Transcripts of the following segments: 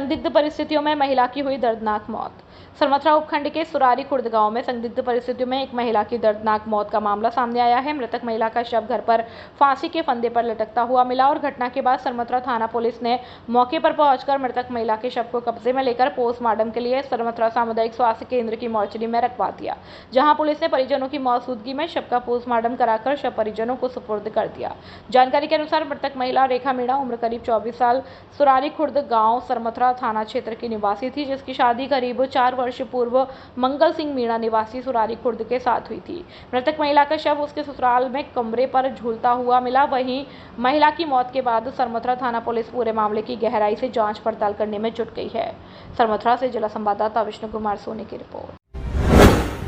संदिग्ध परिस्थितियों में महिला की हुई दर्दनाक मौत। सरमथरा उपखंड के सुरारी खुर्द गांव में संदिग्ध परिस्थितियों में एक महिला की दर्दनाक मौत का मामला सामने आया है। मृतक महिला का शव घर पर फांसी के फंदे पर लटकता हुआ मिला और घटना के बाद सरमथरा थाना पुलिस ने मौके पर पहुंचकर मृतक महिला के शव को कब्जे में लेकर पोस्टमार्टम के लिए सरमथरा सामुदायिक स्वास्थ्य केंद्र की मॉर्चरी में रखवा दिया, जहां पुलिस ने परिजनों की मौजूदगी में शव का पोस्टमार्टम कराकर शव परिजनों को सुपुर्द कर दिया। जानकारी के अनुसार मृतक महिला रेखा मीणा उम्र करीब 24 साल सुरारी खुर्द गांव सरमथरा थाना क्षेत्र की निवासी थी, जिसकी शादी करीब 4 वर्ष पूर्व मंगल सिंह मीणा निवासी सुरारी खुर्द के साथ हुई थी। मृतक महिला का शव उसके ससुराल में कमरे पर झूलता हुआ मिला। वहीं महिला की मौत के बाद सरमथरा थाना पुलिस पूरे मामले की गहराई से जांच पड़ताल करने में जुट गई है। सरमथरा से जिला संवाददाता विष्णु कुमार सोनी की रिपोर्ट।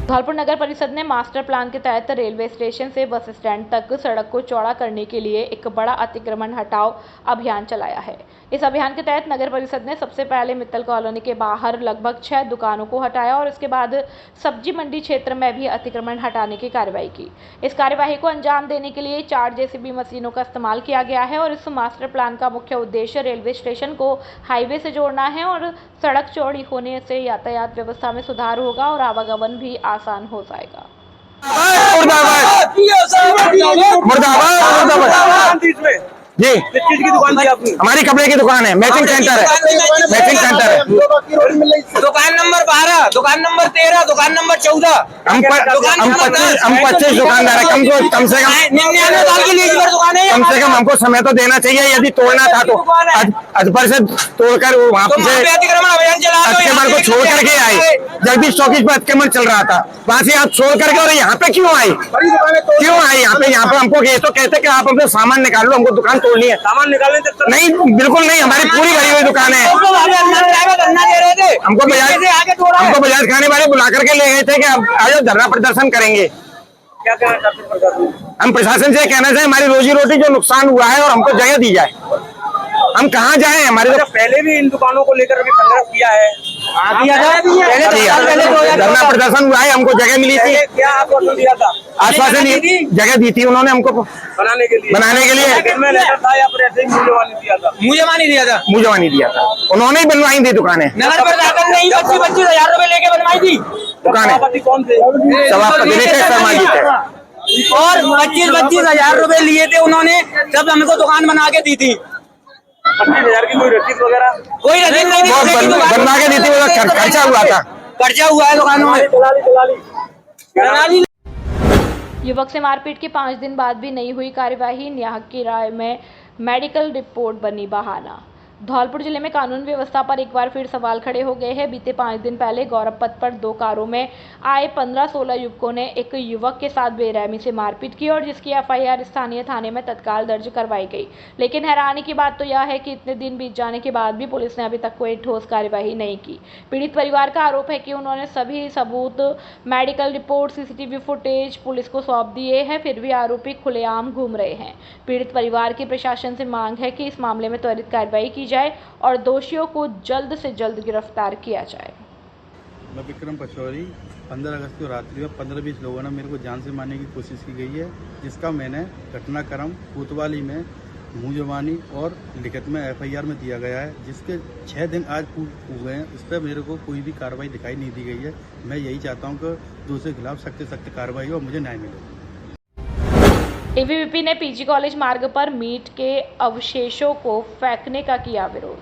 धौलपुर नगर परिषद ने मास्टर प्लान के तहत रेलवे स्टेशन से बस स्टैंड तक सड़क को चौड़ा करने के लिए एक बड़ा अतिक्रमण हटाओ अभियान चलाया है। इस अभियान के तहत नगर परिषद ने सबसे पहले मित्तल कॉलोनी के बाहर लगभग 6 दुकानों को हटाया और इसके बाद सब्जी मंडी क्षेत्र में भी अतिक्रमण हटाने की कार्रवाई की। इस कार्यवाही को अंजाम देने के लिए 4 जेसीबी मशीनों का इस्तेमाल किया गया है और इस मास्टर प्लान का मुख्य उद्देश्य रेलवे स्टेशन को हाईवे से जोड़ना है और सड़क चौड़ी होने से यातायात व्यवस्था में सुधार होगा और आवागमन भी आसान हो जाएगा। जी, किस चीज की दुकान थी आपकी? हमारी कपड़े की दुकान है, मैचिंग सेंटर है, मैचिंग सेंटर है। दुकान नंबर 12, दुकान नंबर 13, दुकान नंबर 14। हम 25 दुकानदार है। कम से कम 99 साल की लीज पर दुकान है। कम से कम हमको समय तो देना चाहिए। यदि तोड़ना था तो अजपर से तोड़कर वहाँ से अतिक्रमण अभियान चला अतिक्रमण को छोड़ करके आए। जगदीश चौकी पर अतिक्रमण चल रहा था, वहाँ से आप छोड़ करके और यहाँ पे क्यों आई? क्यों आई यहाँ पे हमको ये तो कहते कि आप अपने सामान निकाल लो, हमको दुकान तोड़नी है। सामान निकालने तक नहीं, बिल्कुल नहीं, हमारी पूरी भरी हुई दुकान है। हमको बजाज खाने वाले बुला करके ले गए थे कि आप आज धरना प्रदर्शन करेंगे। क्या कहना चाहते हैं प्रशासन? हम प्रशासन से कहना चाहिए हमारी रोजी रोटी जो नुकसान हुआ है और हमको जगह दी जाए। हम कहाँ जाए? हमारे तो पहले भी इन दुकानों को लेकर अभी संघर्ष किया है। धरना प्रदर्शन हुआ है, हमको जगह मिली थी। क्या आश्वासन दिया था? आश्वासन जगह दी थी उन्होंने हमको बनाने के लिए मुझे दिया था। उन्होंने ही बनवाई थी दुकानें। नगर प्रशासन ने 25,000 रुपए लेके बनवाई थी दुकानें। कौन थे? सभापति शर्मा जी थे और 25,000 रुपए लिए थे उन्होंने, जब हमको दुकान बना के दी थी। 25,000 की कोई रसीद वगैरह? कोई रसीद नहीं थी, बनवा के दी थी। खर्चा हुआ था, खर्चा हुआ है दुकानों में। युवक से मारपीट के 5 दिन बाद भी नहीं हुई कार्यवाही। न्याय की राय में मेडिकल रिपोर्ट बनी बहाना। धौलपुर जिले में कानून व्यवस्था पर एक बार फिर सवाल खड़े हो गए हैं। बीते 5 दिन पहले गौरव पथ पर 2 कारों में आए 15-16 युवकों ने एक युवक के साथ बेरहमी से मारपीट की और जिसकी एफआईआर स्थानीय थाने में तत्काल दर्ज करवाई गई। लेकिन हैरानी की बात तो यह है कि इतने दिन बीत जाने के बाद भी पुलिस ने अभी तक कोई ठोस कार्यवाही नहीं की। पीड़ित परिवार का आरोप है कि उन्होंने सभी सबूत, medical report, CCTV footage police को सौंप दिए हैं, फिर भी आरोपी खुलेआम घूम रहे हैं। पीड़ित परिवार की प्रशासन से मांग है कि इस मामले में त्वरित कार्रवाई की जाए और दोषियों को जल्द से जल्द गिरफ्तार किया जाए। मैं विक्रम पचौरी। 15 अगस्त को रात्रि में 15-20 लोगों ने मेरे को जान से मारने की कोशिश की गई है, जिसका मैंने घटनाक्रम कोतवाली में मुँह जबानी और लिखित में एफआईआर में दिया गया है, जिसके 6 दिन आज हो गए हैं। इस पर मेरे को कोई भी कार्रवाई दिखाई नहीं दी गई है। मैं यही चाहता हूँ कि दोषियों के खिलाफ सख्त से सख्त कार्रवाई हो और मुझे न्याय मिले। एबीवीपी ने पीजी कॉलेज मार्ग पर मीट के अवशेषों को फेंकने का किया विरोध।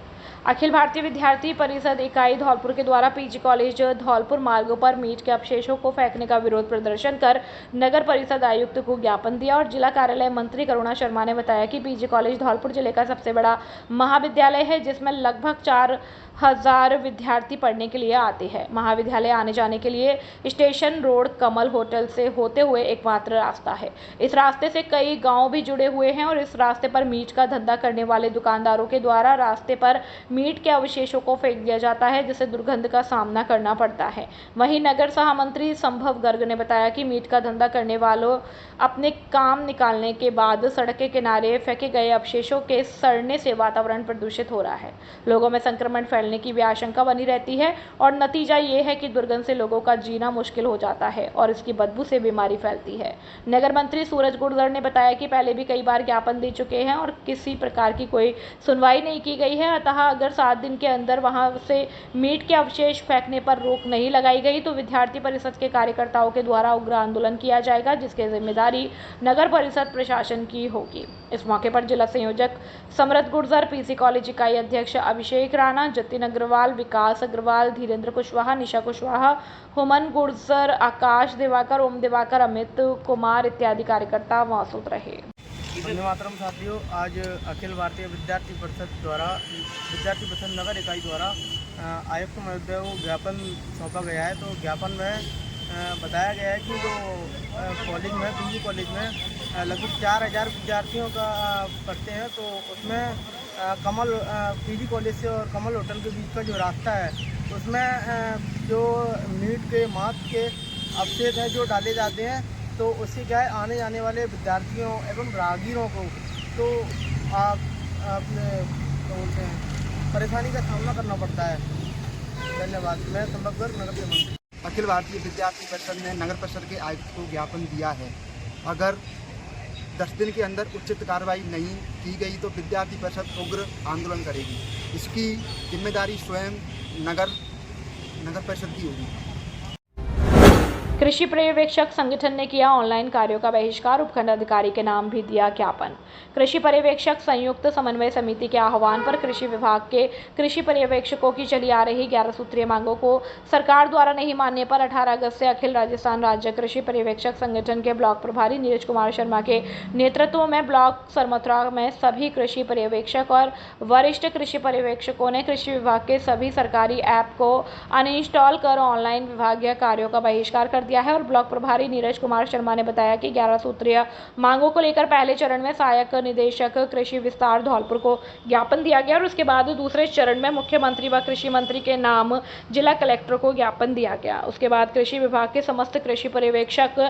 अखिल भारतीय विद्यार्थी परिषद इकाई धौलपुर के द्वारा पीजी कॉलेज धौलपुर मार्ग पर मीट के अवशेषों को फेंकने का विरोध प्रदर्शन कर नगर परिषद आयुक्त को ज्ञापन दिया और जिला कार्यालय मंत्री करुणा शर्मा ने बताया कि पीजी कॉलेज धौलपुर जिले का सबसे बड़ा महाविद्यालय है, जिसमें लगभग 4,000 विद्यार्थी पढ़ने के लिए आते हैं। महाविद्यालय आने जाने के लिए स्टेशन रोड कमल होटल से होते हुए एकमात्र रास्ता है। इस रास्ते से कई गांव भी जुड़े हुए हैं और इस रास्ते पर मीट का धंधा करने वाले दुकानदारों के द्वारा रास्ते पर मीट के अवशेषों को फेंक दिया जाता है, जिससे दुर्गंध का सामना करना पड़ता है। वहीं नगर महामंत्री संभव गर्ग ने बताया कि मीट का धंधा करने वालों अपने काम निकालने के बाद सड़क के किनारे फेंके गए अवशेषों के सड़ने से वातावरण प्रदूषित हो रहा है। लोगों में संक्रमण फैलने की भी आशंका बनी रहती है और नतीजा ये है कि दुर्गंध से लोगों का जीना मुश्किल हो जाता है और इसकी बदबू से बीमारी फैलती है। नगर मंत्री सूरज गुर्जर ने बताया कि पहले भी कई बार ज्ञापन दे चुके हैं और किसी प्रकार की कोई सुनवाई नहीं की गई है। अतः अगर 7 दिन के अंदर वहां से मीट के अवशेष फेंकने पर रोक नहीं लगाई गई तो विद्यार्थी परिषद के कार्यकर्ताओं के द्वारा उग्र आंदोलन किया जाएगा, जिसकी जिम्मेदारी नगर परिषद प्रशासन की होगी। इस मौके पर जिला संयोजक समरथ गुर्जर, पीसी कॉलेज इकाई अध्यक्ष अभिषेक राणा, जतिन अग्रवाल, विकास अग्रवाल, धीरेन्द्र कुशवाहा, निशा कुशवाहा, हुमन गुर्जर, आकाश दिवाकर, ओम दिवाकर, अमित कुमार इत्यादि कार्यकर्ता मौजूद रहे। वंदे मातरम साथियों, आज अखिल भारतीय विद्यार्थी परिषद द्वारा विद्यार्थी परिषद नगर इकाई द्वारा आयुक्त महोदय को ज्ञापन सौंपा गया है। तो ज्ञापन में बताया गया है कि जो कॉलेज में पीजी कॉलेज में लगभग 4000 विद्यार्थियों का पढ़ते हैं, तो उसमें कमल पीजी कॉलेज से और कमल होटल के बीच का जो रास्ता है उसमें जो मीट के मांस के अवशेष हैं जो डाले जाते हैं, तो उससे क्या है आने जाने वाले विद्यार्थियों एवं राहगीरों को तो अपने बोलते हैं परेशानी का सामना करना पड़ता है। धन्यवाद। मैं संभवगढ़ नगर से मंत्री। अखिल भारतीय विद्यार्थी परिषद ने नगर परिषद के आयुक्त को ज्ञापन दिया है। अगर 10 दिन के अंदर उचित कार्रवाई नहीं की गई तो विद्यार्थी परिषद उग्र आंदोलन करेगी। इसकी जिम्मेदारी स्वयं नगर परिषद की होगी। कृषि पर्यवेक्षक संगठन ने किया ऑनलाइन कार्यों का बहिष्कार, उपखंड अधिकारी के नाम भी दिया ज्ञापन। कृषि पर्यवेक्षक संयुक्त समन्वय समिति के आह्वान पर कृषि विभाग के कृषि पर्यवेक्षकों की चली आ रही 11 सूत्रीय मांगों को सरकार द्वारा नहीं मानने पर 18 अगस्त से अखिल राजस्थान राज्य कृषि पर्यवेक्षक संगठन के ब्लॉक प्रभारी नीरज कुमार शर्मा के नेतृत्व में ब्लॉक सरमथुरा में सभी कृषि पर्यवेक्षक और वरिष्ठ कृषि पर्यवेक्षकों ने कृषि विभाग के सभी सरकारी ऐप को अनइंस्टॉल कर ऑनलाइन विभागीय कार्यों का बहिष्कार कर दिया है। और ब्लॉक प्रभारी नीरज कुमार शर्मा ने बताया कि 11 सूत्रीय मांगों को लेकर पहले चरण में सहायक निदेशक कृषि विस्तार धौलपुर को ज्ञापन दिया गया और उसके बाद दूसरे चरण में मुख्यमंत्री व कृषि मंत्री के नाम जिला कलेक्टर को ज्ञापन दिया गया। उसके बाद कृषि विभाग के समस्त कृषि पर्यवेक्षक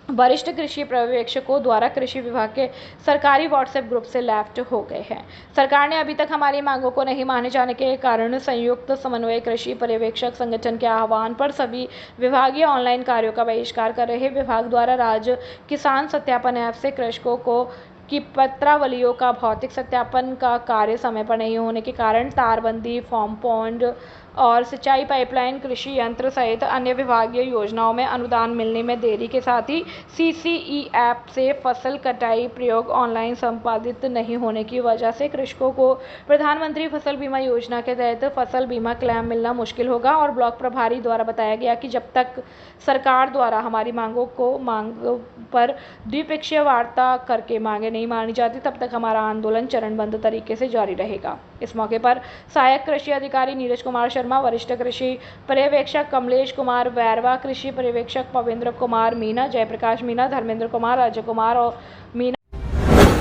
वरिष्ठ कृषि पर्यवेक्षकों द्वारा कृषि विभाग के सरकारी व्हाट्सएप ग्रुप से लेफ्ट हो गए हैं। सरकार ने अभी तक हमारी मांगों को नहीं माने जाने के कारण संयुक्त समन्वय कृषि पर्यवेक्षक संगठन के आह्वान पर सभी विभागीय ऑनलाइन कार्यों का बहिष्कार कर रहे। विभाग द्वारा राज्य किसान सत्यापन ऐप से कृषकों को की पत्रावलियों का भौतिक सत्यापन का कार्य समय पर नहीं होने के कारण तारबंदी, फॉर्म पॉन्ड और सिंचाई पाइपलाइन, कृषि यंत्र सहित अन्य विभागीय योजनाओं में अनुदान मिलने में देरी के साथ ही सीसीई ऐप से फसल कटाई प्रयोग ऑनलाइन संपादित नहीं होने की वजह से कृषकों को प्रधानमंत्री फसल बीमा योजना के तहत फसल बीमा क्लेम मिलना मुश्किल होगा। और ब्लॉक प्रभारी द्वारा बताया गया कि जब तक सरकार द्वारा हमारी मांगों पर द्विपक्षीय वार्ता करके मांगे नहीं मानी जाती तब तक हमारा आंदोलन चरणबद्ध तरीके से जारी रहेगा। इस मौके पर सहायक कृषि अधिकारी नीरज कुमार शर्मा, वरिष्ठ कृषि पर्यवेक्षक कमलेश कुमार वैरवा, कृषि पर्यवेक्षक पविंद्र कुमार मीना, जयप्रकाश मीना, धर्मेंद्र कुमार, अजय कुमार और मीना।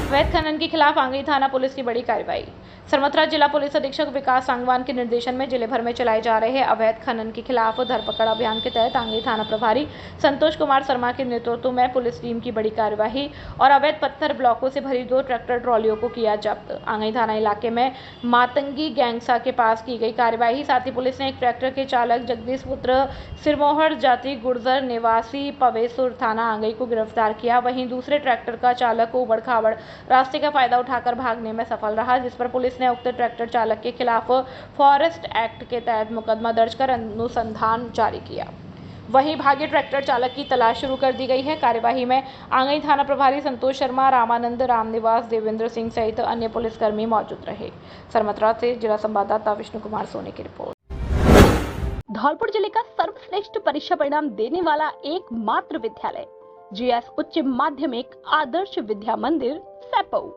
अवैध खनन के खिलाफ आंगई थाना पुलिस की बड़ी कार्रवाई। सरमथुरा जिला पुलिस अधीक्षक विकास सांगवान के निर्देशन में जिले भर में चलाए जा रहे अवैध खनन के खिलाफ धरपकड़ अभियान के तहत आंगई थाना प्रभारी संतोष कुमार शर्मा के नेतृत्व में पुलिस टीम की बड़ी कार्यवाही और अवैध पत्थर ब्लॉकों से भरी 2 ट्रैक्टर ट्रॉलियों को किया जब्त। आंगई थाना इलाके में मातंगी गैंगसा के पास की गई कार्यवाही। साथ ही पुलिस ने एक ट्रैक्टर के चालक जगदीश पुत्र सिरमोहर जाति गुर्जर निवासी पवेसुर थाना आंगई को गिरफ्तार किया। वहीं दूसरे ट्रैक्टर का चालक उबड़ खाबड़ रास्ते का फायदा उठाकर भागने में सफल रहा, जिस पर पुलिस ने उक्त ट्रैक्टर चालक के खिलाफ फॉरेस्ट एक्ट के तहत मुकदमा दर्ज कर अनुसंधान जारी किया। वहीं भागे ट्रैक्टर चालक की तलाश शुरू कर दी गई है। कार्यवाही में आंगई थाना प्रभारी संतोष शर्मा, रामानंद, रामनिवास, देवेंद्र सिंह सहित अन्य पुलिसकर्मी मौजूद रहे। सरमथुरा से जिला संवाददाता विष्णु कुमार सोनी की रिपोर्ट। धौलपुर जिले का सर्वश्रेष्ठ परीक्षा परिणाम देने वाला एकमात्र विद्यालय जीएस उच्च माध्यमिक आदर्श विद्या मंदिर सैपऊ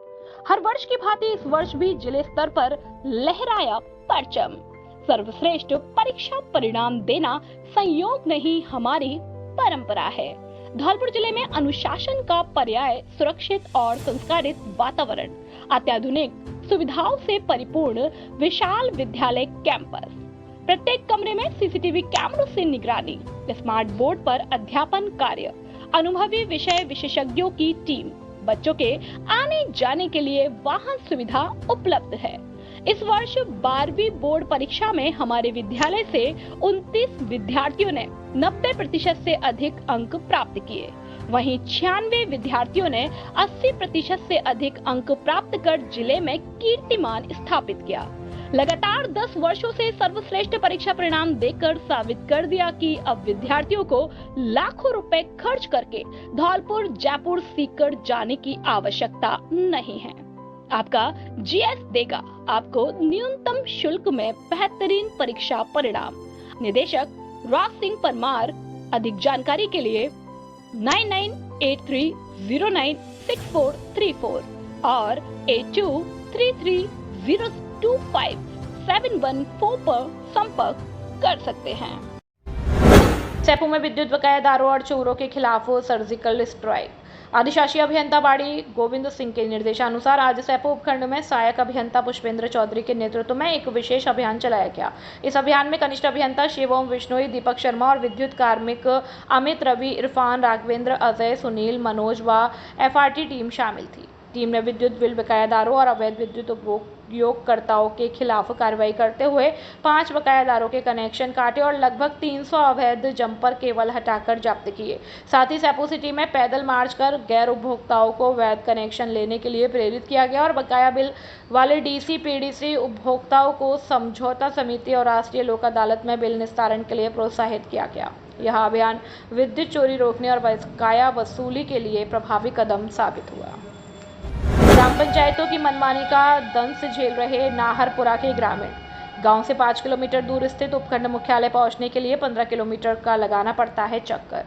हर वर्ष की भांति इस वर्ष भी जिले स्तर पर लहराया परचम। सर्वश्रेष्ठ परीक्षा परिणाम देना संयोग नहीं, हमारी परंपरा है। धौलपुर जिले में अनुशासन का पर्याय सुरक्षित और संस्कारित वातावरण, अत्याधुनिक सुविधाओं से परिपूर्ण विशाल विद्यालय कैंपस, प्रत्येक कमरे में सीसीटीवी कैमरों से निगरानी, स्मार्ट बोर्ड पर अध्यापन कार्य, अनुभवी विषय विशेषज्ञों की टीम, बच्चों के आने जाने के लिए वाहन सुविधा उपलब्ध है। इस वर्ष 12वीं बोर्ड परीक्षा में हमारे विद्यालय से 29 विद्यार्थियों ने 90% से अधिक अंक प्राप्त किए। वहीं 96 विद्यार्थियों ने 80% से अधिक अंक प्राप्त कर जिले में कीर्तिमान स्थापित किया। लगातार 10 वर्षों से सर्वश्रेष्ठ परीक्षा परिणाम देकर साबित कर दिया कि अब विद्यार्थियों को लाखों रुपए खर्च करके धौलपुर जयपुर सीकर जाने की आवश्यकता नहीं है। आपका जीएस देगा आपको न्यूनतम शुल्क में बेहतरीन परीक्षा परिणाम। निदेशक राज सिंह परमार। अधिक जानकारी के लिए 9983096434 और 8233025714 पर संपर्क कर सकते हैं। सैपू में विद्युत बकायादारों और चोरों के खिलाफ सर्जिकल स्ट्राइक। आदिशासी अभियंता बाड़ी गोविंद सिंह के निर्देशानुसार आज सैपू उपखंड में सहायक अभियंता पुष्पेंद्र चौधरी के नेतृत्व में एक विशेष अभियान चलाया गया। इस अभियान में कनिष्ठ अभियंता शिवम विश्नोई, दीपक शर्मा और विद्युत कार्मिक अमित, रवि, इरफान, राघवेंद्र, अजय, सुनील, मनोज व एफआरटी टीम शामिल थी। टीम ने विद्युत बिल बकायादारों और अवैध विद्युत उपयोगकर्ताओं के खिलाफ कार्रवाई करते हुए 5 बकायादारों के कनेक्शन काटे और लगभग 300 अवैध जंपर केबल हटाकर जब्त किए। साथ ही सैपू सिटी में पैदल मार्च कर गैर उपभोक्ताओं को वैध कनेक्शन लेने के लिए प्रेरित किया गया और बकाया बिल वाले डीसी पीडीसी उपभोक्ताओं को समझौता समिति और राष्ट्रीय लोक अदालत में बिल निस्तारण के लिए प्रोत्साहित किया गया। यह अभियान विद्युत चोरी रोकने और बकाया वसूली के लिए प्रभावी कदम साबित हुआ। ग्राम पंचायतों की मनमानी का दंश झेल रहे नाहरपुरा के ग्रामीण। गांव से 5 किलोमीटर दूर स्थित उपखंड मुख्यालय पहुंचने के लिए 15 किलोमीटर का लगाना पड़ता है चक्कर।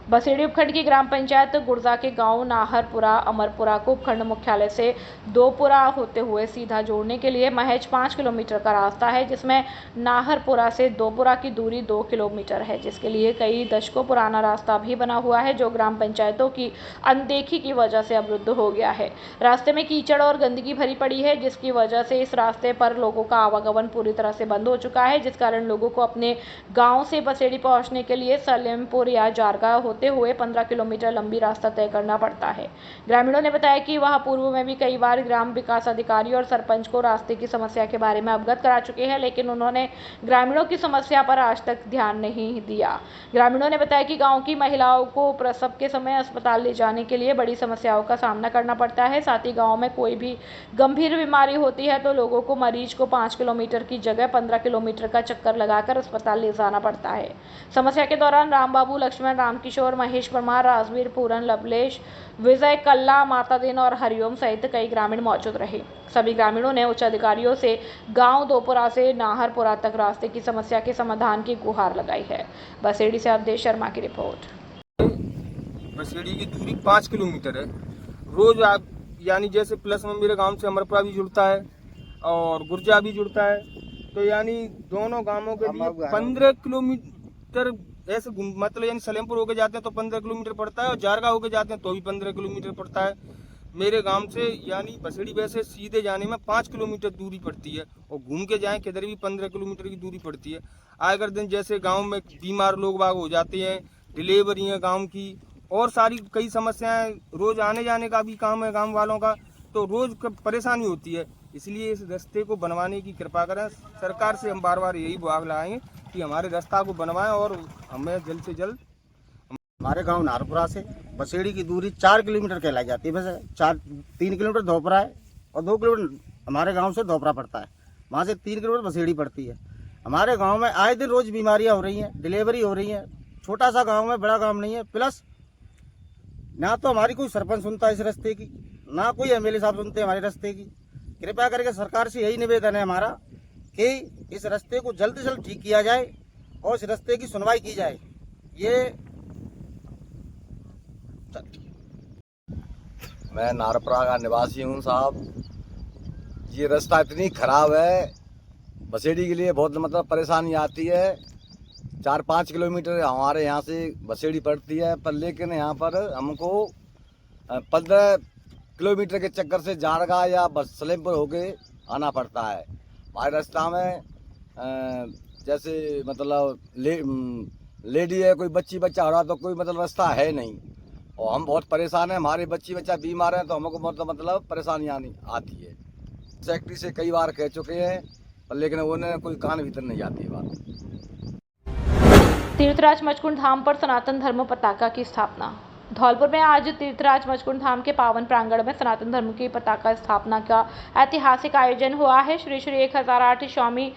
बसेड़ी उपखंड की ग्राम पंचायत गुर्जा के गांव नाहरपुरा अमरपुरा को उपखंड मुख्यालय से दोपुरा होते हुए सीधा जोड़ने के लिए महज 5 किलोमीटर का रास्ता है, जिसमें नाहरपुरा से दोपुरा की दूरी 2 किलोमीटर है, जिसके लिए कई दशकों पुराना रास्ता भी बना हुआ है, जो ग्राम पंचायतों की अनदेखी की वजह से अवरुद्ध हो गया है। रास्ते में कीचड़ और गंदगी भरी पड़ी है, जिसकी वजह से इस रास्ते पर लोगों का आवागमन पूरी तरह से बंद हो चुका है, जिस कारण लोगों को अपने गाँव से बसेड़ी पहुँचने के लिए सलेमपुर या जारगा होते हुए 15 किलोमीटर लंबी रास्ता तय करना पड़ता है। ग्रामीणों ने बताया कि वह पूर्व में भी कई बार ग्राम विकास अधिकारी और सरपंच को रास्ते की समस्या के बारे में अवगत करा चुके हैं, लेकिन उन्होंने ग्रामीणों की समस्या पर आज तक ध्यान नहीं दिया। ग्रामीणों ने बताया कि गांव की महिलाओं को प्रसव के समय अस्पताल ले जाने के लिए बड़ी समस्याओं का सामना करना पड़ता है। साथ ही गाँव में कोई भी गंभीर बीमारी होती है तो लोगों को मरीज को 5 किलोमीटर की जगह 15 किलोमीटर का चक्कर लगाकर अस्पताल ले जाना पड़ता है। समस्या के दौरान रामबाबू, लक्ष्मण, रामकिशोर, महेश परमार, राजवीर, पूरन, लवलेश, विजय, कल्ला, माता दिन और हरिओम सहित कई ग्रामीण मौजूद रहे। सभी ग्रामीणों ने उच्च अधिकारियों से गांव दोपुरा से नाहरपुरा तक रास्ते की समस्या के समाधान की गुहार लगाई है। बसेड़ी से अवधेश शर्मा की रिपोर्ट। बसेड़ी की दूरी 5 किलोमीटर है। रोज आप यानी जैसे प्लस में मेरे गांव से अमरपुरा भी जुड़ता है और गुर्जा भी जुड़ता है, तो यानी दोनों गांवों के लिए 15 किलोमीटर ऐसे मतलब यानी सलेमपुर होके जाते हैं तो 15 किलोमीटर पड़ता है और जारगा होके जाते हैं तो भी 15 किलोमीटर पड़ता है। मेरे गांव से यानी बसेड़ी वैसे सीधे जाने में 5 किलोमीटर दूरी पड़ती है और घूम के जाएं किधर भी 15 किलोमीटर की दूरी पड़ती है। आए कर दिन जैसे गांव में बीमार लोग बाग हो जाते हैं, डिलीवरी है गांव की और सारी कई समस्याएं, रोज आने जाने का भी काम है गांव वालों का, तो रोज परेशानी होती है। इसलिए इस रास्ते को बनवाने की कृपा करें। सरकार से हम बार बार यही गुहार लगाएंगे कि हमारे रास्ता को बनवाएं और हमें जल्द से जल्द। हमारे गांव नाहरपुरा से बसेड़ी की दूरी 4 किलोमीटर कहलाई जाती है। वैसे 3 किलोमीटर धोपरा है और 2 किलोमीटर हमारे गांव से धोपरा पड़ता है, वहाँ से 3 किलोमीटर बसेड़ी पड़ती है। हमारे गांव में आए दिन रोज बीमारियां हो रही हैं, डिलीवरी हो रही है। छोटा सा गाँव है, बड़ा गाँव नहीं है। प्लस ना तो हमारी कोई सरपंच सुनता है इस रास्ते की, ना कोई एमएलए साहब सुनते हैं हमारे रास्ते की। कृपया करके सरकार से यही निवेदन है हमारा कि इस रास्ते को जल्द से जल्द ठीक किया जाए और इस रास्ते की सुनवाई की जाए। ये मैं नाहरपुरा का निवासी हूँ साहब। ये रास्ता इतनी खराब है, बसेड़ी के लिए बहुत मतलब परेशानी आती है। 4-5 किलोमीटर हमारे यहाँ से बसेड़ी पड़ती है, पर लेकिन यहाँ पर हमको 15 किलोमीटर के चक्कर से जारगा या सलेमपुर होके आना पड़ता है। हमारे रास्ता में जैसे मतलब लेडी है, कोई बच्चा हो रहा तो कोई मतलब रास्ता है नहीं और हम बहुत परेशान हैं। हमारे बच्चा बीमार हैं तो हमको मतलब परेशानी आती है। सेक्रेटरी से कई बार कह चुके हैं पर लेकिन उन्हें कोई कान भीतर नहीं जाती है बात। तीर्थराज मचकुंड धाम पर सनातन धर्म पताका की स्थापना। धौलपुर में आज तीर्थराज मचकुंड धाम के पावन प्रांगण में सनातन धर्म की पताका स्थापना का ऐतिहासिक आयोजन हुआ है। श्री 1008 स्वामी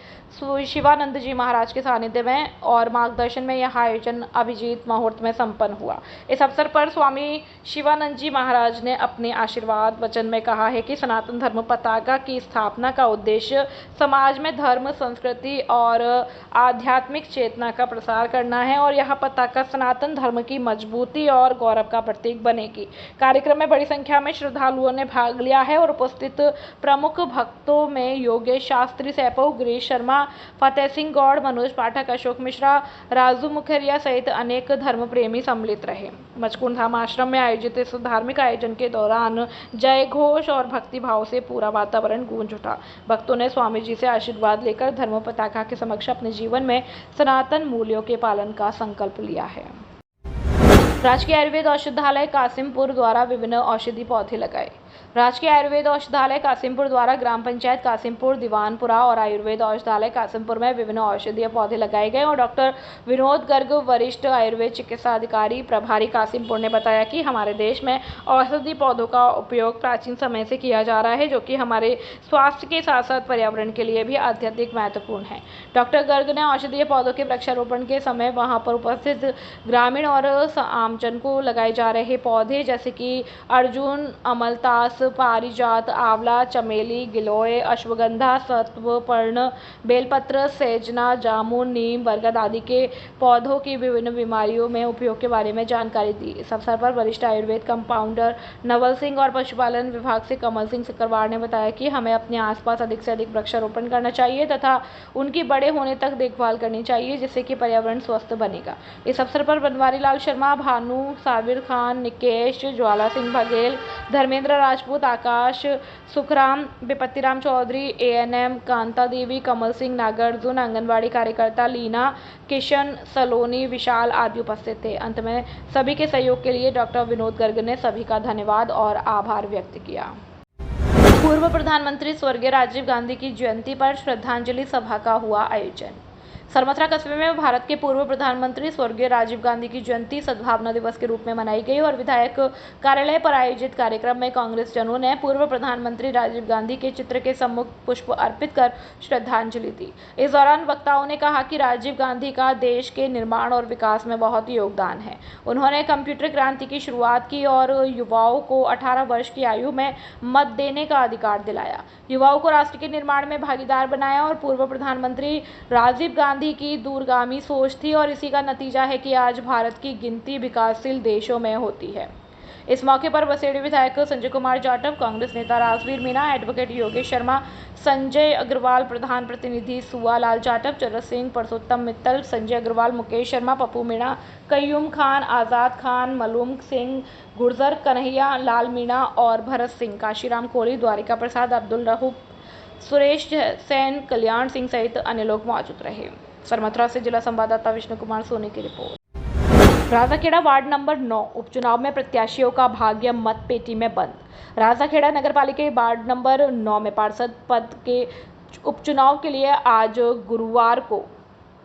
शिवानंद जी महाराज के सानिध्य में और मार्गदर्शन में यह आयोजन अभिजीत मुहूर्त में संपन्न हुआ। इस अवसर पर स्वामी शिवानंद जी महाराज ने अपने आशीर्वाद वचन में कहा है कि सनातन धर्म पताका की स्थापना का उद्देश्य समाज में धर्म, संस्कृति और आध्यात्मिक चेतना का प्रसार करना है और यह पताका सनातन धर्म की मजबूती और गौरव का प्रतीक बनेगी। कार्यक्रम में बड़ी संख्या में श्रद्धालुओं ने भाग लिया है और उपस्थित प्रमुख भक्तों में योगेश शास्त्री सैपऊ, गिरीश शर्मा, फतेह सिंह गौड़, मनोज पाठक, अशोक मिश्रा, राजू मुखरिया सहित अनेक धर्म प्रेमी सम्मिलित रहे। मचकुंड धाम आश्रम में आयोजित इस धार्मिक आयोजन के दौरान जय घोष और भक्ति भाव से पूरा वातावरण गूंज उठा। भक्तों ने स्वामी जी से आशीर्वाद लेकर धर्म पताका के समक्ष अपने जीवन में सनातन मूल्यों के पालन का संकल्प लिया है। राजकीय आयुर्वेद औषधालय कासिमपुर द्वारा विभिन्न औषधि पौधे लगाए। राजकीय आयुर्वेद औषधालय कासिमपुर द्वारा ग्राम पंचायत कासिमपुर, दीवानपुरा और आयुर्वेद औषधालय कासिमपुर में विभिन्न औषधीय पौधे लगाए गए और डॉक्टर विनोद गर्ग, वरिष्ठ आयुर्वेद चिकित्सा अधिकारी प्रभारी कासिमपुर ने बताया कि हमारे देश में औषधि पौधों का उपयोग प्राचीन समय से किया जा रहा है, जो कि हमारे स्वास्थ्य के साथ साथ पर्यावरण के लिए भी अत्यधिक महत्वपूर्ण है। डॉक्टर गर्ग ने औषधीय पौधों के वृक्षारोपण के समय वहां पर उपस्थित ग्रामीण और आमजन को लगाए जा रहे पौधे जैसे कि अर्जुन, अमलतास, पारिजात, आंवला, चमेली, गिलोय, अश्वगंधा, सत्वपर्ण, बेलपत्र, सेजना, जामुन, नीम, बरगद आदि के पौधों की विभिन्न बीमारियों में उपयोग के बारे में जानकारी दी। इस अवसर पर वरिष्ठ आयुर्वेद कंपाउंडर नवल सिंह और पशुपालन विभाग से कमल सिंह सिकरवार ने बताया कि हमें अपने आसपास अधिक से अधिक वृक्षारोपण करना चाहिए तथा उनकी बड़े होने तक देखभाल करनी चाहिए, जिससे कि पर्यावरण स्वस्थ बनेगा। इस अवसर पर बनवारी लाल शर्मा, भानु, साबिर खान, निकेश, ज्वाला सिंह बघेल, धर्मेंद्र राजपूत, आकाश, सुखराम, विपत्तिराम चौधरी, ANM कांता देवी, कमल सिंह, नागार्जुन, आंगनबाड़ी कार्यकर्ता लीना, किशन, सलोनी, विशाल आदि उपस्थित थे। अंत में सभी के सहयोग के लिए डॉक्टर विनोद गर्ग ने सभी का धन्यवाद और आभार व्यक्त किया। पूर्व प्रधानमंत्री स्वर्गीय राजीव गांधी की जयंती पर श्रद्धांजलि सभा का हुआ आयोजन। सरमथरा कस्बे में भारत के पूर्व प्रधानमंत्री स्वर्गीय राजीव गांधी की जयंती सद्भावना दिवस के रूप में मनाई गई और विधायक कार्यालय पर आयोजित कार्यक्रम में कांग्रेस जनों ने पूर्व प्रधानमंत्री राजीव गांधी के चित्र के सम्मुख पुष्प अर्पित कर श्रद्धांजलि दी। इस दौरान वक्ताओं ने कहा कि राजीव गांधी का देश के निर्माण और विकास में बहुत योगदान है। उन्होंने कंप्यूटर क्रांति की शुरुआत की और युवाओं को 18 वर्ष की आयु में मत देने का अधिकार दिलाया। युवाओं को राष्ट्र के निर्माण में भागीदार बनाया और पूर्व प्रधानमंत्री राजीव गांधी की दूरगामी सोच थी और इसी का नतीजा है कि आज भारत की गिनती विकासशील देशों में होती है। इस मौके पर बसेड़ी विधायक संजय कुमार जाटव, कांग्रेस नेता राजवीर मीणा, एडवोकेट योगेश शर्मा, संजय अग्रवाल, प्रधान प्रतिनिधि सुआ लाल जाटव, चरत सिंह, परसोत्तम मित्तल, संजय अग्रवाल, मुकेश शर्मा, पप्पू मीणा, कयूम खान, आज़ाद खान, मलूम सिंह, गुर्जर, कन्हैया लाल मीणा और भरत सिंह, काशीराम कोहली, द्वारिका प्रसाद, अब्दुल रहूफ, सुरेश सेन, कल्याण सिंह सहित अन्य लोग मौजूद रहे। सरमथरा से जिला संवाददाता विष्णु कुमार सोनी की रिपोर्ट। राजाखेड़ा वार्ड नंबर 9 उपचुनाव में प्रत्याशियों का भाग्य मत पेटी में बंद। राजाखेड़ा नगरपालिका वार्ड नंबर 9 में पार्षद पद के उपचुनाव के लिए आज गुरुवार को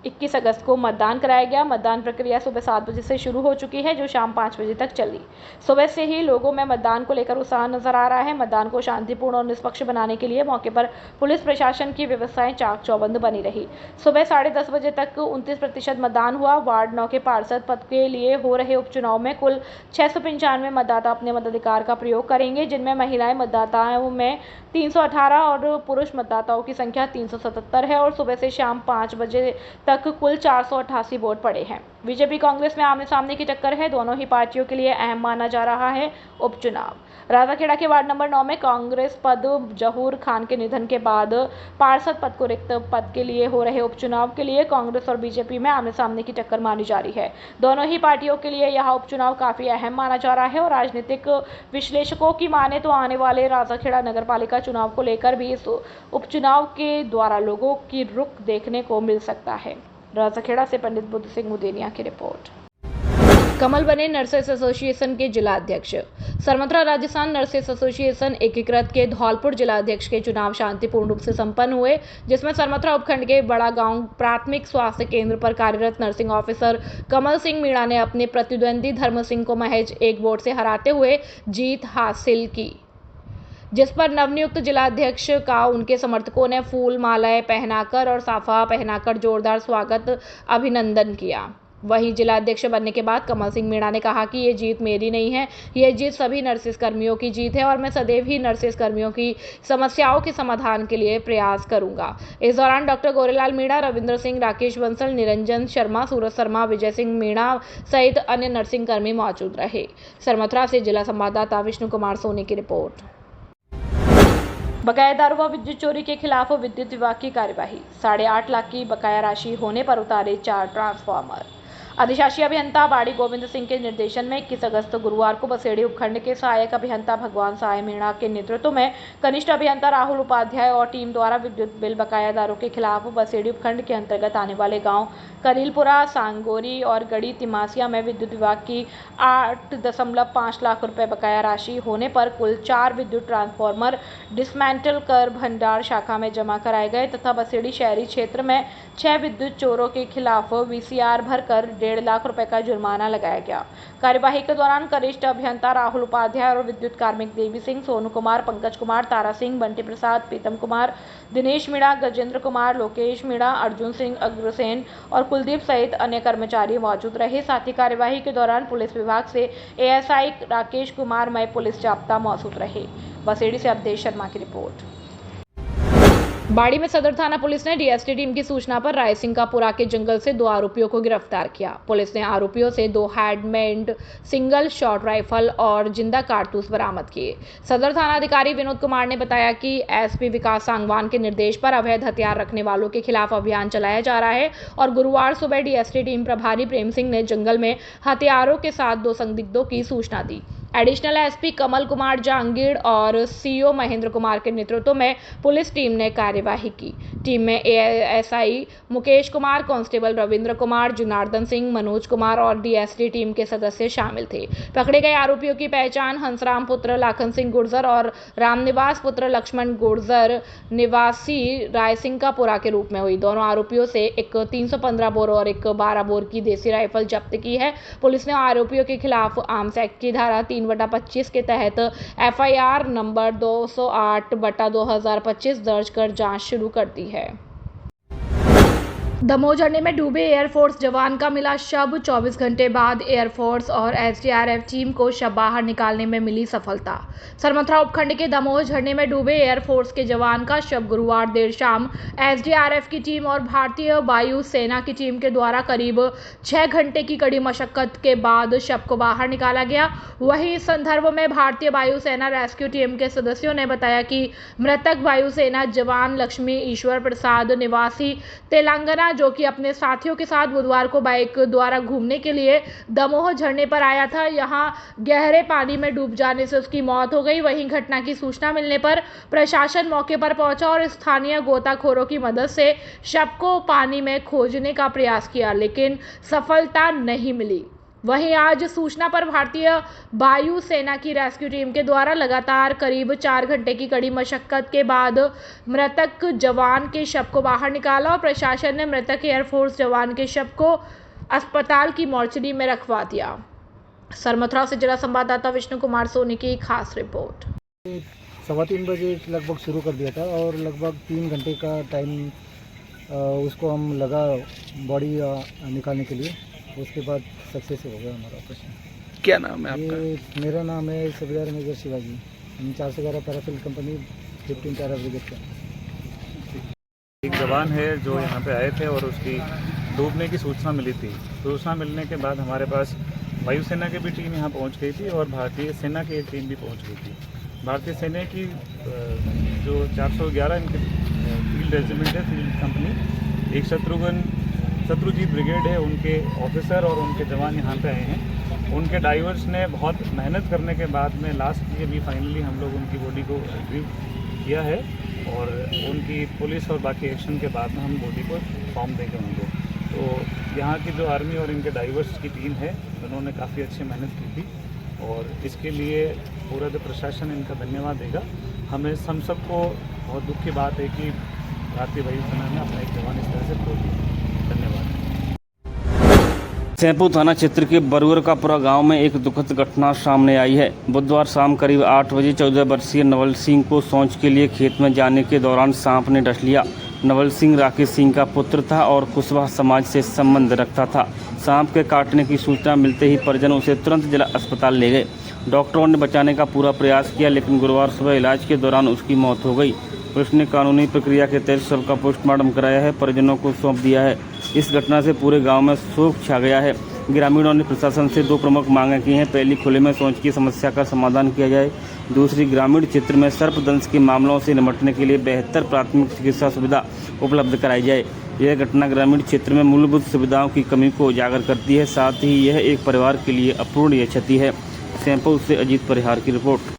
21 अगस्त को मतदान कराया गया। मतदान प्रक्रिया सुबह 7 बजे से शुरू हो चुकी है, जो शाम 5 बजे तक चली। सुबह से ही लोगों में मतदान को लेकर उत्साह नजर आ रहा है। मतदान को शांतिपूर्ण और निष्पक्ष बनाने के लिए मौके पर पुलिस प्रशासन की व्यवस्थाएं चाक चौबंद बनी रही। सुबह 10:30 बजे तक 29% मतदान हुआ। वार्ड 9 के पार्षद पद के लिए हो रहे उपचुनाव में कुल 695 मतदाता अपने मताधिकार का प्रयोग करेंगे, जिनमें महिलाएं मतदाताओं में 318 और पुरुष मतदाताओं की संख्या 377 है और सुबह से शाम 5 बजे तक कुल 488 वोट पड़े हैं। बीजेपी कांग्रेस में आमने सामने की टक्कर है। दोनों ही पार्टियों के लिए अहम माना जा रहा है उपचुनाव। राजाखेड़ा के वार्ड नंबर 9 में कांग्रेस पद जहूर खान के निधन के बाद पार्षद पद को रिक्त पद के लिए हो रहे उपचुनाव के लिए कांग्रेस और बीजेपी में आमने सामने की टक्कर मानी जा रही है। दोनों ही पार्टियों के लिए यह उपचुनाव काफी अहम माना जा रहा है और राजनीतिक विश्लेषकों की माने तो आने वाले राजाखेड़ा नगरपालिका चुनाव को लेकर भी इस उपचुनाव के द्वारा लोगों की रुख देखने को मिल सकता है। राजाखेड़ा से पंडित बुद्ध सिंह मुदेनिया की रिपोर्ट। कमल बने नर्सेस एसोसिएशन के जिला अध्यक्ष। सरमथरा राजस्थान नर्सेस एसोसिएशन एकीकृत के धौलपुर जिला अध्यक्ष के चुनाव शांतिपूर्ण रूप से संपन्न हुए, जिसमें सरमथरा उपखंड के बड़ा गांव प्राथमिक स्वास्थ्य केंद्र पर कार्यरत नर्सिंग ऑफिसर कमल सिंह मीणा ने अपने प्रतिद्वंदी धर्म सिंह को महज 1 वोट से हराते हुए जीत हासिल की, जिस पर नवनियुक्त जिलाध्यक्ष का उनके समर्थकों ने फूल मालाएं पहनाकर और साफा पहनाकर जोरदार स्वागत अभिनंदन किया। वहीं जिलाध्यक्ष बनने के बाद कमल सिंह मीणा ने कहा कि ये जीत मेरी नहीं है, ये जीत सभी नर्सेस कर्मियों की जीत है और मैं सदैव ही नर्सेस कर्मियों की समस्याओं के समाधान के लिए प्रयास करूंगा। इस दौरान डॉक्टर गोरेलाल मीणा, रविंद्र सिंह, राकेश बंसल, निरंजन शर्मा, सूरज शर्मा, विजय सिंह मीणा सहित अन्य नर्सिंग कर्मी मौजूद रहे। सरमथरा से जिला संवाददाता विष्णु कुमार सोनी की रिपोर्ट। बकाया दारू व विद्युत चोरी के खिलाफ विद्युत विभाग की कार्यवाही। 8.5 लाख की बकाया राशि होने पर उतारे 4 ट्रांसफार्मर। अधिशासी अभियंता बाड़ी गोविंद सिंह के निर्देशन में 21 अगस्त गुरुवार को बसेड़ी उपखंड के सहायक अभियंता भगवान सहाय मीणा के नेतृत्व में कनिष्ठ अभियंता राहुल उपाध्याय और टीम द्वारा विद्युत बिल बकायादारों के खिलाफ बसेड़ी उपखंड के अंतर्गत आने वाले गांव करीलपुरा, सांगोरी और गड़ी तिमासिया में विद्युत विभाग की 8.5 लाख रुपए बकाया राशि होने पर कुल 4 विद्युत ट्रांसफार्मर डिसमेंटल कर भंडार शाखा में जमा कराए गए तथा बसेड़ी शहरी क्षेत्र में 6 विद्युत चोरों के खिलाफ VCR भरकर 1.5 लाख रुपए का जुर्माना लगाया गया। कार्यवाही के दौरान कनिष्ठ अभियंता राहुल उपाध्याय और विद्युत कार्मिक देवी सिंह, सोनू कुमार, पंकज कुमार, तारा सिंह, बंटी प्रसाद, प्रीतम कुमार, दिनेश मीणा, गजेंद्र कुमार, लोकेश मीणा, अर्जुन सिंह, अग्रसेन और कुलदीप सहित अन्य कर्मचारी मौजूद रहे। साथ ही कार्यवाही के दौरान पुलिस विभाग से ASI राकेश कुमार मय पुलिस जाब्ता मौजूद रहे। बसेड़ी से अवधेश शर्मा की रिपोर्ट। बाड़ी में सदर थाना पुलिस ने DST टीम की सूचना पर रायसिंगापुरा के जंगल से 2 आरोपियों को गिरफ्तार किया। पुलिस ने आरोपियों से 2 हैंडमेड सिंगल शॉट राइफल और जिंदा कारतूस बरामद किए। सदर थाना अधिकारी विनोद कुमार ने बताया कि SP विकास सांगवान के निर्देश पर अवैध हथियार रखने वालों के खिलाफ अभियान चलाया जा रहा है और गुरुवार सुबह DST टीम प्रभारी प्रेम सिंह ने जंगल में हथियारों के साथ 2 संदिग्धों की सूचना दी। एडिशनल SP कमल कुमार जहांगीर और CO महेंद्र कुमार के नेतृत्व में पुलिस टीम ने कार्यवाही की। टीम में ASI मुकेश कुमार, कांस्टेबल रविंद्र कुमार, जनार्दन सिंह, मनोज कुमार और DST टीम के सदस्य शामिल थे। पकड़े गए आरोपियों की पहचान हंसराम पुत्र लाखन सिंह गुर्जर और रामनिवास पुत्र लक्ष्मण गुर्जर निवासी रायसिंगापुरा के रूप में हुई। दोनों आरोपियों से एक 315 बोर और एक 12 बोर की देसी राइफल जब्त की है। पुलिस ने आरोपियों के खिलाफ आर्म्स एक्ट की धारा 3/25 के तहत FIR नंबर 208/2025 दर्ज कर जांच शुरू कर दी है। दमोह झरने में डूबे एयरफोर्स जवान का मिला शव। 24 घंटे बाद एयरफोर्स और SDRF टीम को शव बाहर निकालने में मिली सफलता। सरमथरा उपखंड के दमोह झरने में डूबे एयरफोर्स के जवान का शव गुरुवार देर शाम SDRF की टीम और भारतीय वायु सेना की टीम के द्वारा करीब 6 घंटे की कड़ी मशक्कत के बाद शव को बाहर निकाला गया। वहीं इस संदर्भ में भारतीय वायु सेना रेस्क्यू टीम के सदस्यों ने बताया कि मृतक वायुसेना जवान लक्ष्मी ईश्वर प्रसाद निवासी तेलंगाना, जो कि अपने साथियों के साथ बुधवार को बाइक द्वारा घूमने के लिए दमोह झरने पर आया था। यहां गहरे पानी में डूब जाने से उसकी मौत हो गई। वहीं घटना की सूचना मिलने पर प्रशासन मौके पर पहुंचा और स्थानीय गोताखोरों की मदद से शव को पानी में खोजने का प्रयास किया, लेकिन सफलता नहीं मिली। वहीं आज सूचना पर भारतीय वायु सेना की रेस्क्यू टीम के द्वारा लगातार करीब 4 घंटे की कड़ी मशक्कत के बाद मृतक जवान के शव को बाहर निकाला और प्रशासन ने मृतक एयरफोर्स जवान के शव को अस्पताल की मोर्चरी में रखवा दिया। सरमथरा से जिला संवाददाता विष्णु कुमार सोनी की खास रिपोर्ट। 3:15 बजे लगभग शुरू कर दिया था और लगभग 3 घंटे का टाइम उसको हम लगा बॉडी निकालने के लिए। उसके बाद सक्सेस हो गया हमारा ऑपरेशन। क्या नाम है आपका? मेरा नाम है सूबेदार मेजर शिवाजी। हम 411 पैराफिल कंपनी 15 पैरा ब्रिगेड का। एक जवान है जो यहाँ पे आए थे और उसकी डूबने की सूचना मिली थी। सूचना मिलने के बाद हमारे पास वायुसेना की भी टीम यहाँ पहुँच गई थी और भारतीय सेना की एक टीम भी पहुँच गई थी। भारतीय सेना की जो 411 इनकी फील्ड रेजिमेंट है, फील्ड कंपनी, एक शत्रुजीत ब्रिगेड है, उनके ऑफिसर और उनके जवान यहाँ पे आए हैं। उनके डाइवर्स ने बहुत मेहनत करने के बाद में लास्ट ये भी फाइनली हम लोग उनकी बॉडी को रिट्रीव किया है और उनकी पुलिस और बाकी एक्शन के बाद में हम बॉडी को फॉर्म देंगे उनको। तो यहाँ की जो आर्मी और इनके डाइवर्स की टीम है उन्होंने काफ़ी अच्छी मेहनत की थी और इसके लिए पूरा जो प्रशासन इनका धन्यवाद देगा। हमें हम सबको बहुत दुख की बात है कि भारतीय वायुसेना ने अपना एक जवान इस तरह से खो दिया। धन्यवाद। सैंपू थाना क्षेत्र के बरुअरकापुरा गांव में एक दुखद घटना सामने आई है। बुधवार शाम करीब 8 बजे 14 वर्षीय नवल सिंह को सौंच के लिए खेत में जाने के दौरान सांप ने डस लिया। नवल सिंह राकेश सिंह का पुत्र था और कुशवाहा समाज से संबंध रखता था। सांप के काटने की सूचना मिलते ही परिजन उसे तुरंत जिला अस्पताल ले गए। डॉक्टरों ने बचाने का पूरा प्रयास किया, लेकिन गुरुवार सुबह इलाज के दौरान उसकी मौत हो गई। पुलिस ने कानूनी प्रक्रिया के तहत शव का पोस्टमार्टम कराया है, परिजनों को सौंप दिया है। इस घटना से पूरे गांव में शोक छा गया है। ग्रामीणों ने प्रशासन से 2 प्रमुख मांगें की हैं। पहली, खुले में शौच की समस्या का समाधान किया जाए। दूसरी, ग्रामीण क्षेत्र में सर्पदंश के मामलों से निपटने के लिए बेहतर प्राथमिक चिकित्सा सुविधा उपलब्ध कराई जाए। यह घटना ग्रामीण क्षेत्र में मूलभूत सुविधाओं की कमी को उजागर करती है। साथ ही यह एक परिवार के लिए अपूरणीय क्षति है। सैंपल से अजीत परिहार की रिपोर्ट।